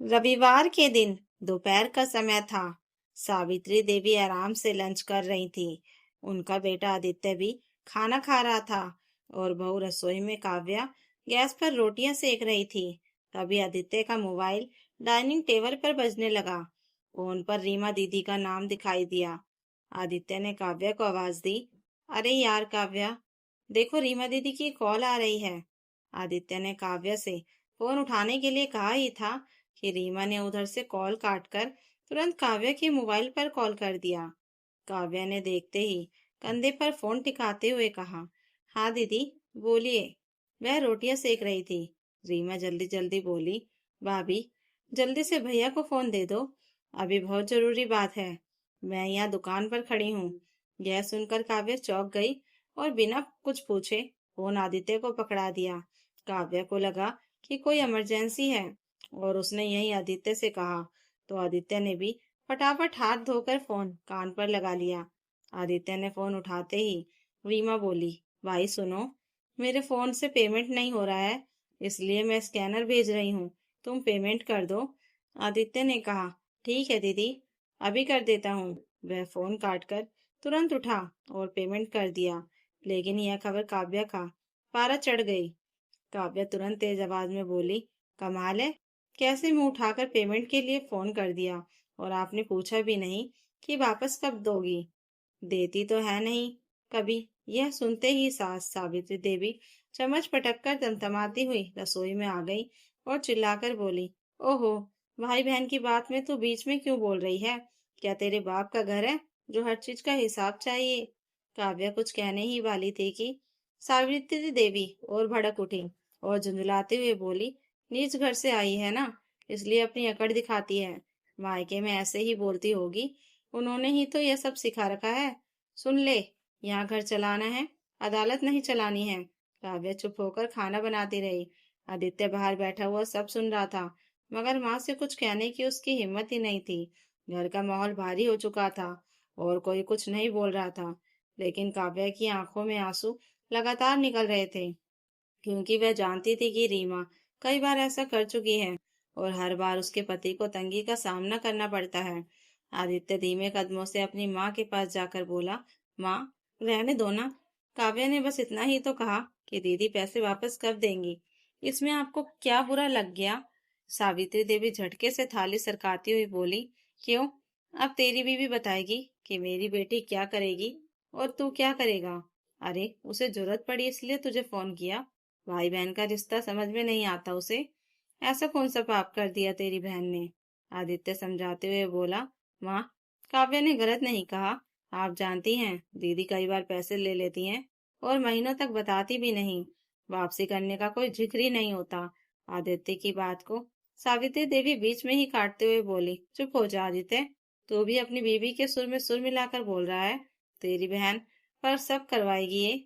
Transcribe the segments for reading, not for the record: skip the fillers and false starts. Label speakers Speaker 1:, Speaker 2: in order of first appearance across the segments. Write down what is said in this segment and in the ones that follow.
Speaker 1: रविवार के दिन दोपहर का समय था। सावित्री देवी आराम से लंच कर रही थी। उनका बेटा आदित्य भी खाना खा रहा था और बहू रसोई में काव्या गैस पर रोटियां सेक रही थी। तभी आदित्य का मोबाइल डाइनिंग टेबल पर बजने लगा। फोन पर रीमा दीदी का नाम दिखाई दिया। आदित्य ने काव्या को आवाज दी। अरे यार काव्या, देखो रीमा दीदी की कॉल आ रही है। आदित्य ने काव्या से फोन उठाने के लिए कहा ही था कि रीमा ने उधर से कॉल काटकर तुरंत काव्या के मोबाइल पर कॉल कर दिया। काव्या ने देखते ही कंधे पर फोन टिकाते हुए कहा, हाँ दीदी, बोलिए। वह रोटियां सेक रही थी। रीमा जल्दी जल्दी बोली, भाभी, जल्दी से भैया को फोन दे दो, अभी बहुत जरूरी बात है। मैं यहाँ दुकान पर खड़ी हूँ। यह सुनकर काव्या चौंक गई और बिना कुछ पूछे फोन आदित्य को पकड़ा दिया। काव्या को लगा कि कोई इमरजेंसी है और उसने यही आदित्य से कहा, तो आदित्य ने भी फटाफट हाथ धोकर फोन कान पर लगा लिया। आदित्य ने फोन उठाते ही रीमा बोली, भाई सुनो, मेरे फोन से पेमेंट नहीं हो रहा है, इसलिए मैं स्कैनर भेज रही हूँ, तुम पेमेंट कर दो। आदित्य ने कहा, ठीक है दीदी, अभी कर देता हूँ। वह फोन काटकर तुरंत उठा और पेमेंट कर दिया। लेकिन यह खबर काव्या का पारा चढ़ गई। काव्या तुरंत तेज आवाज में बोली, कमाल है, कैसे मुंह उठाकर पेमेंट के लिए फोन कर दिया और आपने पूछा भी नहीं कि वापस कब दोगी। देती तो है नहीं कभी। यह सुनते ही सास सावित्री देवी चम्मच पटक कर तमतमाती हुई रसोई में आ गई और चिल्लाकर बोली, ओहो, भाई बहन की बात में तू बीच में क्यों बोल रही है? क्या तेरे बाप का घर है जो हर चीज का हिसाब चाहिए? काव्या कुछ कहने ही वाली थी कि सावित्री देवी और भड़क उठी और झुंझुलाते हुए बोली, नीच घर से आई है ना, इसलिए अपनी अकड़ दिखाती है। मायके में ऐसे ही बोलती होगी, उन्होंने ही तो यह सब सिखा रखा है। सुन ले, यहाँ घर चलाना है, अदालत नहीं चलानी है। काव्या चुप होकर खाना बनाती रही। आदित्य बाहर बैठा हुआ सब सुन रहा था, मगर माँ से कुछ कहने की उसकी हिम्मत ही नहीं थी। घर का माहौल भारी हो चुका था और कोई कुछ नहीं बोल रहा था। लेकिन काव्या की आंखों में आंसू लगातार निकल रहे थे, क्योंकि वह जानती थी कि रीमा कई बार ऐसा कर चुकी है और हर बार उसके पति को तंगी का सामना करना पड़ता है। आदित्य धीमे कदमों से अपनी माँ के पास जाकर बोला, माँ, रहने दो ना। काव्या ने बस इतना ही तो कहा कि दीदी पैसे वापस कब देंगी, इसमें आपको क्या बुरा लग गया? सावित्री देवी झटके से थाली सरकाती हुई बोली, क्यों, अब तेरी बीवी बताएगी कि मेरी बेटी क्या करेगी और तू क्या करेगा? अरे उसे जरूरत पड़ी इसलिए तुझे फोन किया। भाई बहन का रिश्ता समझ में नहीं आता उसे। ऐसा कौन सा पाप कर दिया तेरी बहन ने? आदित्य समझाते हुए बोला, माँ, काव्या ने गलत नहीं कहा। आप जानती हैं दीदी कई बार पैसे ले लेती हैं और महीनों तक बताती भी नहीं। वापसी करने का कोई जिक्र ही नहीं होता। आदित्य की बात को सावित्री देवी बीच में ही काटते हुए बोली, चुप हो जा आदित्य, तू भी अपनी बीवी के सुर में सुर मिलाकर बोल रहा है। तेरी बहन पर सब करवाएगी ये।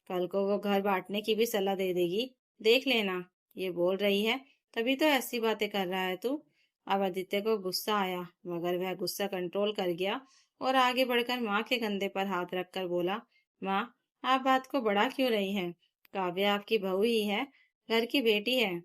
Speaker 1: कल को वो घर बांटने की भी सलाह दे देगी, देख लेना। ये बोल रही है तभी तो ऐसी बातें कर रहा है तू। अब आदित्य को गुस्सा आया, मगर वह गुस्सा कंट्रोल कर गया और आगे बढ़कर माँ के कंधे पर हाथ रखकर बोला, माँ, आप बात को बढ़ा क्यों रही हैं? काव्या आपकी बहू ही है, घर की बेटी है।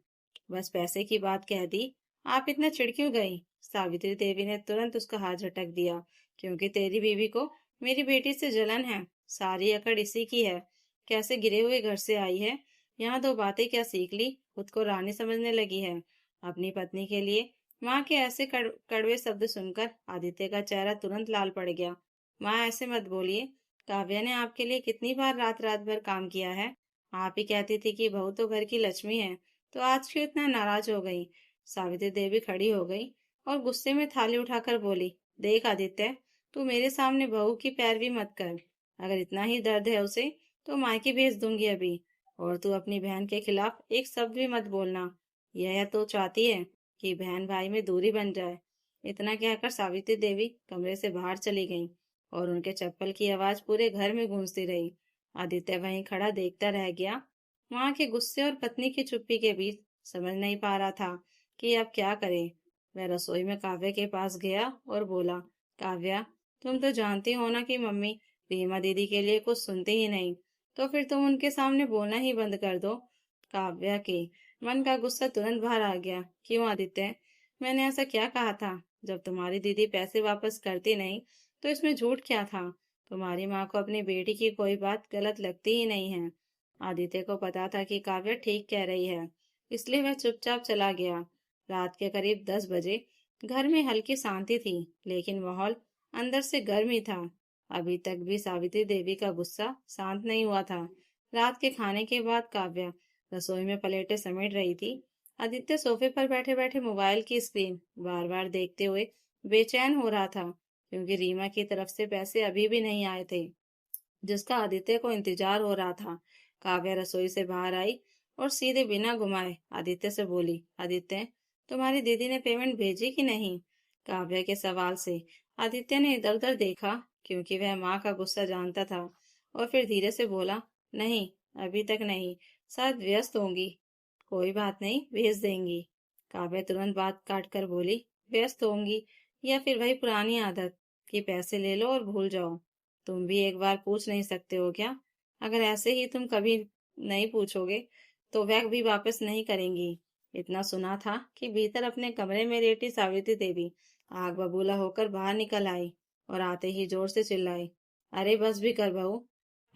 Speaker 1: बस पैसे की बात कह दी, आप इतना चिढ़ क्यों गई? सावित्री देवी ने तुरंत उसका हाथ झटक दिया, क्योंकि तेरी बीवी को मेरी बेटी से जलन है। सारी अकड़ इसी की है। कैसे गिरे हुए घर से आई है, यहाँ दो बातें क्या सीख ली, खुद को रानी समझने लगी है। अपनी पत्नी के लिए माँ के ऐसे कड़वे शब्द सुनकर आदित्य का चेहरा तुरंत लाल पड़ गया। माँ, ऐसे मत बोलिए। काव्या ने आपके लिए कितनी बार रात रात भर काम किया है। आप ही कहती थी कि बहू तो घर की लक्ष्मी है, तो आज क्यों इतना नाराज हो गई? सावित्री देवी खड़ी हो गई और गुस्से में थाली उठाकर बोली, देख आदित्य, तू मेरे सामने बहू की पैरवी मत कर। अगर इतना ही दर्द है उसे तो मायके भेज दूंगी अभी। और तू अपनी बहन के खिलाफ एक शब्द भी मत बोलना। यह तो चाहती है कि बहन भाई में दूरी बन जाए। इतना कहकर सावित्री देवी कमरे से बाहर चली गई और उनके चप्पल की आवाज पूरे घर में गूंजती रही। आदित्य वहीं खड़ा देखता रह गया। माँ के गुस्से और पत्नी की चुप्पी के बीच समझ नहीं पा रहा था कि अब क्या करे। वह रसोई में काव्या के पास गया और बोला, काव्या, तुम तो जानती हो ना कि मम्मी रीमा दीदी के लिए कुछ सुनती ही नहीं, तो फिर तुम उनके सामने बोलना ही बंद कर दो। काव्या के मन का गुस्सा तुरंत बाहर आ गया। क्यों आदित्य, मैंने ऐसा क्या कहा था? जब तुम्हारी दीदी पैसे वापस करती नहीं तो इसमें झूठ क्या था? तुम्हारी माँ को अपनी बेटी की कोई बात गलत लगती ही नहीं है। आदित्य को पता था कि काव्या ठीक कह रही है, इसलिए वह चुपचाप चला गया। रात के करीब 10 बजे घर में हल्की शांति थी, लेकिन माहौल अंदर से गर्म ही था। अभी तक भी सावित्री देवी का गुस्सा शांत नहीं हुआ था। रात के खाने के बाद काव्या रसोई में प्लेटें समेट रही थी। आदित्य सोफे पर बैठे बैठे मोबाइल की स्क्रीन बार बार देखते हुए बेचैन हो रहा था, क्योंकि रीमा की तरफ से पैसे अभी भी नहीं आए थे, जिसका आदित्य को इंतजार हो रहा था। काव्या रसोई से बाहर आई और सीधे बिना घुमाए आदित्य से बोली, आदित्य, तुम्हारी दीदी ने पेमेंट भेजी कि नहीं? काव्या के सवाल से आदित्य ने इधर उधर देखा, क्योंकि वह माँ का गुस्सा जानता था, और फिर धीरे से बोला, नहीं, अभी तक नहीं, शायद व्यस्त होंगी। कोई बात नहीं, भेज देंगी। काव्या तुरंत बात काट कर बोली, व्यस्त होंगी या फिर वही पुरानी आदत कि पैसे ले लो और भूल जाओ? तुम भी एक बार पूछ नहीं सकते हो क्या? अगर ऐसे ही तुम कभी नहीं पूछोगे तो वह भी वापस नहीं करेंगी। इतना सुना था कि भीतर अपने कमरे में लेटी सावित्री देवी आग बबूला होकर बाहर निकल आई और आते ही जोर से चिल्लाई, अरे बस भी कर बहू,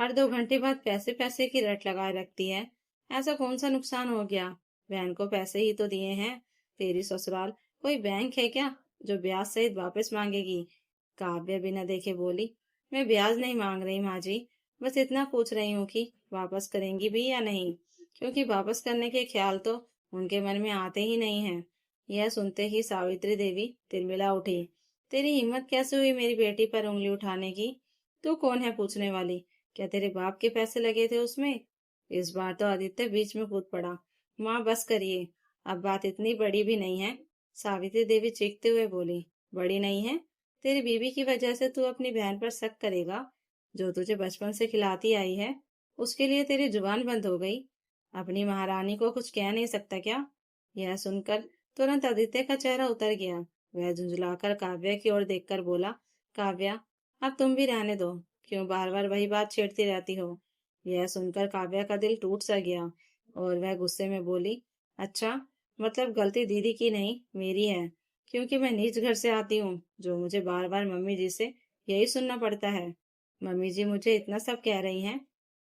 Speaker 1: हर 2 घंटे बाद पैसे पैसे की रट लगाए रखती है। ऐसा कौन सा नुकसान हो गया? बहन को पैसे ही तो दिए हैं। तेरी ससुराल कोई बैंक है क्या जो ब्याज सहित वापस मांगेगी? काव्य बिना देखे बोली, मैं ब्याज नहीं मांग रही माँ जी, बस इतना पूछ रही हूँ कि वापस करेंगी भी या नहीं, क्योंकि वापस करने के ख्याल तो उनके मन में आते ही नहीं हैं। यह सुनते ही सावित्री देवी तिलमिला उठी, तेरी हिम्मत कैसे हुई मेरी बेटी पर उंगली उठाने की? तू कौन है पूछने वाली? क्या तेरे बाप के पैसे लगे थे उसमें? इस बार तो आदित्य बीच में कूद पड़ा। माँ बस करिए, अब बात इतनी बड़ी भी नहीं है। सावित्री देवी चीखते हुए बोली, बड़ी नहीं है? तेरी बीवी की वजह से तू अपनी बहन पर शक करेगा, जो तुझे बचपन से खिलाती आई है, उसके लिए तेरी जुबान बंद हो गई। अपनी महारानी को कुछ कह नहीं सकता क्या? यह सुनकर तुरंत आदित्य का चेहरा उतर गया। वह झुंझलाकर काव्या की ओर देखकर बोला, काव्या, अब तुम भी रहने दो, क्यों बार बार वही बात छेड़ती रहती हो? यह सुनकर काव्या का दिल टूट सा गया और वह गुस्से में बोली, अच्छा, मतलब गलती दीदी की नहीं मेरी है, क्योंकि मैं नीच घर से आती हूँ, जो मुझे बार बार मम्मी जी से यही सुनना पड़ता है। मम्मी जी मुझे इतना सब कह रही हैं,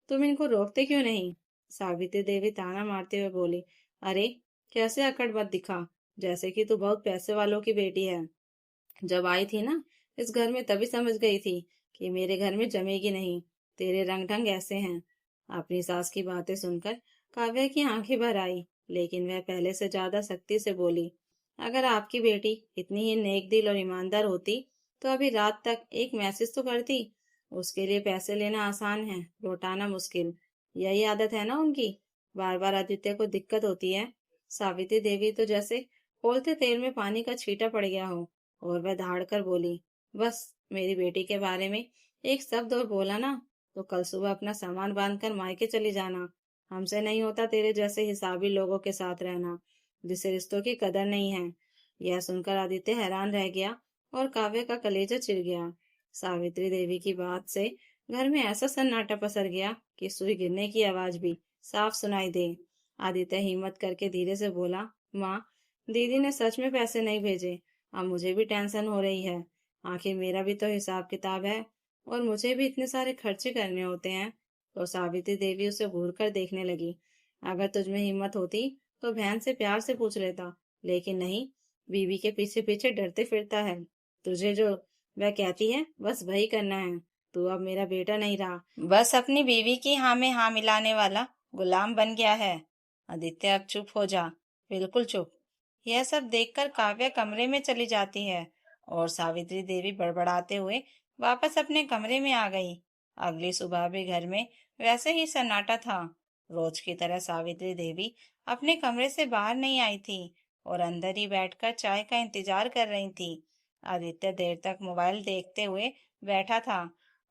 Speaker 1: तुम इनको रोकते क्यों नहीं? सावित्री देवी ताना मारते हुए बोली, अरे, कैसे अकड़ मत दिखा, जैसे कि तू बहुत पैसे वालों की बेटी है। जब आई थी ना इस घर में तभी समझ गई थी कि मेरे घर में जमेगी नहीं। तेरे रंग ढंग ऐसे हैं। अपनी सास की बातें सुनकर काव्या की आंखें भर आई, लेकिन वह पहले से ज्यादा सख्ती से बोली, अगर आपकी बेटी इतनी ही नेक दिल और ईमानदार होती तो अभी रात तक एक मैसेज तो करती। उसके लिए पैसे लेना आसान है, लौटाना मुश्किल। यही आदत है ना उनकी, बार बार आदित्य को दिक्कत होती है। सावित्री देवी तो जैसे खोलते तेल में पानी का छींटा पड़ गया हो, और वह धाड़ कर बोली, बस मेरी बेटी के बारे में एक शब्द और बोला ना तो कल सुबह अपना सामान बांधकर मायके चली जाना। हमसे नहीं होता तेरे जैसे हिसाबी लोगों के साथ रहना, जिसे रिश्तों की कदर नहीं है। यह सुनकर आदित्य हैरान रह गया और काव्य का कलेजा चिर गया। सावित्री देवी की बात से घर में ऐसा सन्नाटा पसर गया कि सुई गिरने की आवाज भी साफ सुनाई दे। आदित्य हिम्मत करके धीरे से बोला, माँ, दीदी ने सच में पैसे नहीं भेजे। अब मुझे भी टेंशन हो रही है। आखिर मेरा भी तो हिसाब किताब है और मुझे भी इतने सारे खर्चे करने होते हैं। तो सावित्री देवी उसे घूर कर देखने लगी। अगर तुझमें हिम्मत होती तो बहन से प्यार से पूछ लेता, लेकिन नहीं, बीवी के पीछे पीछे डरते फिरता है। तुझे जो वह कहती है बस वही करना है। तू अब मेरा बेटा नहीं रहा, बस अपनी बीवी की हाँ में हाँ मिलाने वाला गुलाम बन गया है। आदित्य अब चुप हो जा, बिल्कुल चुप। यह सब देखकर काव्या कमरे में चली जाती है और सावित्री देवी बड़बड़ाते हुए वापस अपने कमरे में आ गई। अगली सुबह भी घर में वैसे ही सन्नाटा था। रोज की तरह सावित्री देवी अपने कमरे से बाहर नहीं आई थी और अंदर ही बैठकर चाय का इंतजार कर रही थी। आदित्य देर तक मोबाइल देखते हुए बैठा था।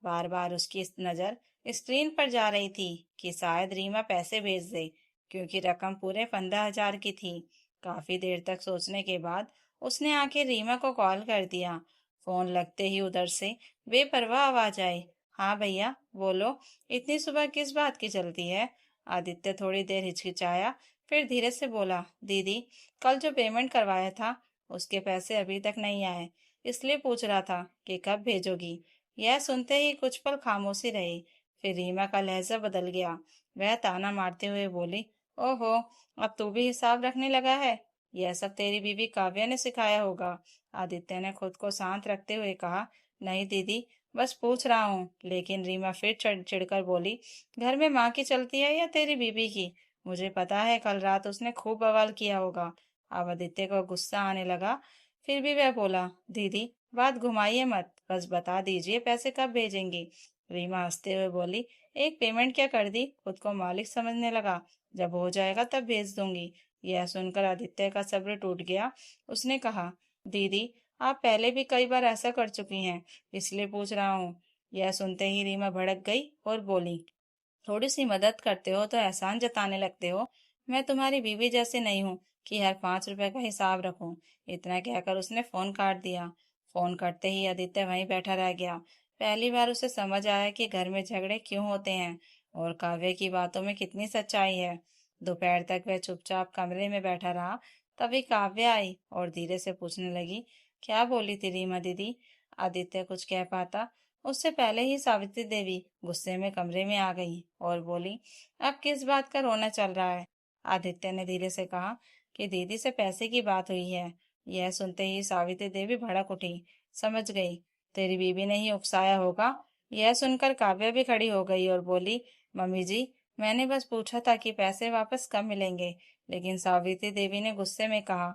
Speaker 1: बार बार उसकी नजर स्क्रीन पर जा रही थी कि शायद रीमा पैसे भेज दे, क्योंकि रकम पूरे 15,000 की थी। काफी देर तक सोचने के बाद उसने आखिर रीमा को कॉल कर दिया। फोन लगते ही उधर से बेपरवाह आवाज आई, हाँ भैया बोलो, इतनी सुबह किस बात की चलती है? आदित्य थोड़ी देर हिचकिचाया, फिर धीरे से बोला, दीदी, कल जो पेमेंट करवाया था उसके पैसे अभी तक नहीं आए, इसलिए पूछ रहा था कि कब भेजोगी। यह सुनते ही कुछ पल खामोशी रही। फिर रीमा का लहजा बदल गया। वह ताना मारते हुए बोली, ओहो, अब तू भी हिसाब रखने लगा है। यह सब तेरी बीवी काव्या ने सिखाया होगा। आदित्य ने खुद को शांत रखते हुए कहा, नहीं दीदी, बस पूछ रहा हूँ। लेकिन रीमा फिर चिढ़कर बोली, घर में माँ की चलती है या तेरी बीबी की? मुझे पता है कल रात उसने खूब बवाल किया होगा। अब आदित्य को गुस्सा आने लगा। फिर भी वह बोला, दीदी, बात घुमाइए मत, बस बता दीजिए पैसे कब भेजेंगी। रीमा हंसते हुए बोली, एक पेमेंट क्या कर दी, खुद को मालिक समझने लगा। जब हो जाएगा तब भेज दूंगी। यह सुनकर आदित्य का सब्र टूट गया। उसने कहा, दीदी, आप पहले भी कई बार ऐसा कर चुकी हैं, इसलिए पूछ रहा हूँ। यह सुनते ही रीमा भड़क गई और बोली, थोड़ी सी मदद करते हो तो एहसान जताने लगते हो। मैं तुम्हारी बीवी जैसी नहीं हूँ कि हर 5 रुपए का हिसाब रखूं। इतना कहकर उसने फोन काट दिया। फोन कटते ही आदित्य वहीं बैठा रह गया। पहली बार उसे समझ आया कि घर में झगड़े क्यों होते हैं और काव्य की बातों में कितनी सच्चाई है। दोपहर तक वह चुपचाप कमरे में बैठा रहा। तभी काव्य आई और धीरे से पूछने लगी, क्या बोली थी रीमा दीदी? आदित्य कुछ कह पाता उससे पहले ही सावित्री देवी गुस्से में कमरे में आ गई और बोली, अब किस बात का रोना चल रहा है? आदित्य ने धीरे से कहा कि दीदी से पैसे की बात हुई है। यह सुनते ही सावित्री देवी भड़क उठी। समझ गई, तेरी बीबी ने ही उकसाया होगा। यह सुनकर काव्या भी खड़ी हो गई और बोली, मम्मी जी, मैंने बस पूछा था कि पैसे वापस कब मिलेंगे। लेकिन सावित्री देवी ने गुस्से में कहा,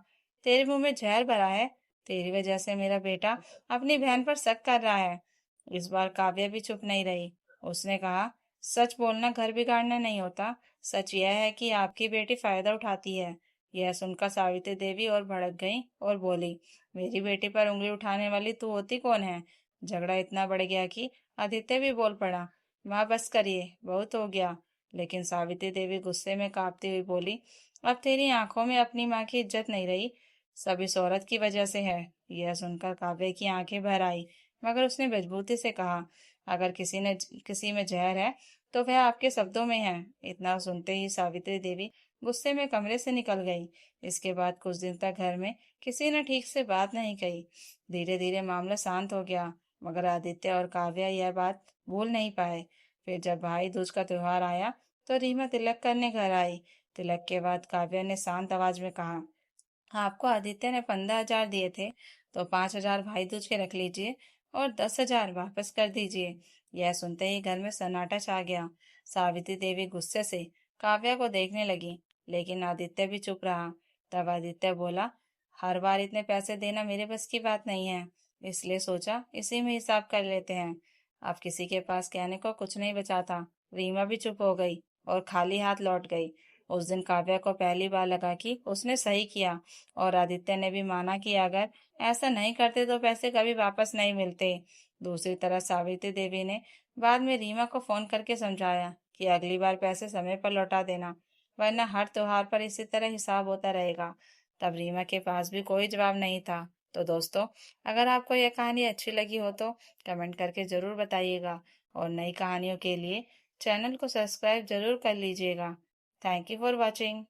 Speaker 1: तेरे मुंह में जहर भरा है। तेरी वजह से मेरा बेटा अपनी बहन पर शक कर रहा है। इस बार काव्या भी चुप नहीं रही। उसने कहा, सच बोलना घर बिगाड़ना नहीं होता। सच यह है कि आपकी बेटी फायदा उठाती है। यह सुनकर सावित्री देवी और भड़क गई और बोली, मेरी बेटी पर उंगली उठाने वाली तू होती कौन है? झगड़ा इतना बढ़ गया कि आदित्य भी बोल पड़ा, माँ बस करिए, बहुत हो गया। लेकिन सावित्री देवी गुस्से में कांपती हुई बोली, अब तेरी आंखों में अपनी माँ की इज्जत नहीं रही। सब इस औरत की वजह से है। यह सुनकर काव्य की आंखें भर आई, मगर उसने मजबूती से कहा, अगर किसी में जहर है तो वह आपके शब्दों में है। इतना सुनते ही सावित्री देवी गुस्से में कमरे से निकल गई। इसके बाद कुछ दिन तक घर में किसी ने ठीक से बात नहीं कही। धीरे धीरे मामला शांत हो गया, मगर आदित्य और काव्या यह बात भूल नहीं पाए। फिर जब भाई दूज का त्योहार आया तो रीमा तिलक करने घर आई। तिलक के बाद काव्या ने शांत आवाज में कहा, आपको आदित्य ने 15,000 दिए थे, तो 5,000 भाई दूज के रख लीजिए और 10,000 वापस कर दीजिए। यह सुनते ही घर में सन्नाटा छा गया। सावित्री देवी गुस्से से काव्या को देखने लगी, लेकिन आदित्य भी चुप रहा। तब आदित्य बोला, हर बार इतने पैसे देना मेरे बस की बात नहीं है, इसलिए सोचा इसी में हिसाब कर लेते हैं। अब किसी के पास कहने को कुछ नहीं बचा था। रीमा भी चुप हो गई और खाली हाथ लौट गई। उस दिन काव्या को पहली बार लगा कि उसने सही किया, और आदित्य ने भी माना कि अगर ऐसा नहीं करते तो पैसे कभी वापस नहीं मिलते। दूसरी तरफ सावित्री देवी ने बाद में रीमा को फोन करके समझाया कि अगली बार पैसे समय पर लौटा देना, वरना हर त्योहार पर इसी तरह हिसाब होता रहेगा। तब रीमा के पास भी कोई जवाब नहीं था। तो दोस्तों, अगर आपको यह कहानी अच्छी लगी हो तो कमेंट करके जरूर बताइएगा, और नई कहानियों के लिए चैनल को सब्सक्राइब जरूर कर लीजिएगा। Thank you for watching.